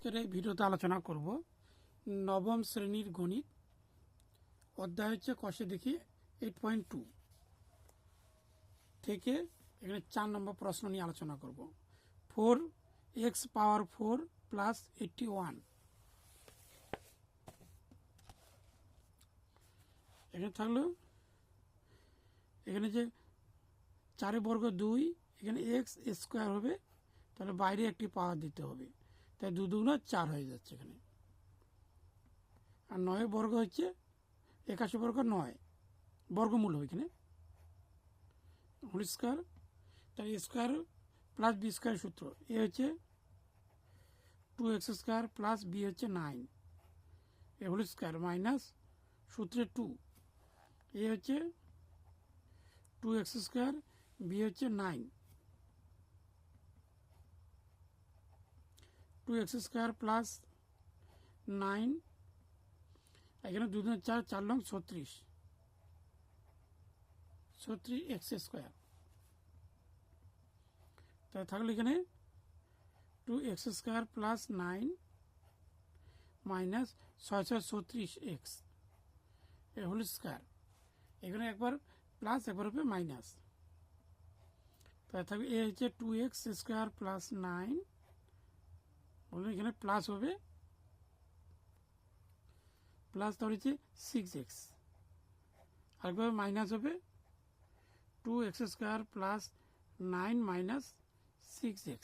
আজকের এই ভিডিওতে আলোচনা করব নবম শ্রেণীর গণিত অধ্যায় হচ্ছে কষে দেখি 8.2 থেকে এখানে 4 নম্বর প্রশ্ন নিয়ে আলোচনা করব 4x পাওয়ার 4 প্লাস 81 এখানে থাকলো এখানে যে 4 বর্গ 2 এখানে x স্কোয়ার হবে তাহলে বাইরে একটি পাওয়ার দিতে হবে তাই 2 দুগুণ 4 হয়ে যাচ্ছে এখানে আর 9 বর্গ হচ্ছে 81 বর্গ 9 বর্গমূল হবে এখানে হোল স্কোয়ার তাহলে স্কোয়ার প্লাস বি স্কোয়ার সূত্র এ হচ্ছে 2x স্কোয়ার প্লাস বি হচ্ছে 9 এ হোল স্কোয়ার মাইনাস সূত্রে 2 এ হচ্ছে 2x স্কোয়ার বি হচ্ছে 9 2x স্কোয়ার প্লাস 9 এখানে 2 দুগুণ 4 4 লং 36 x স্কোয়ার তাহলে থাকলে এখানে 2x square plus 9 minus 636 x এ হোল স্কোয়ার এখানে একবার প্লাস একবার হবে মাইনাস তাহলে থাকবে এ হচ্ছে 2x স্কোয়ার প্লাস 9 বলুন এখানে প্লাস হবে প্লাস তাহলে হচ্ছে 6x আরেকবার মাইনাস হবে 2x square plus 9 minus 6x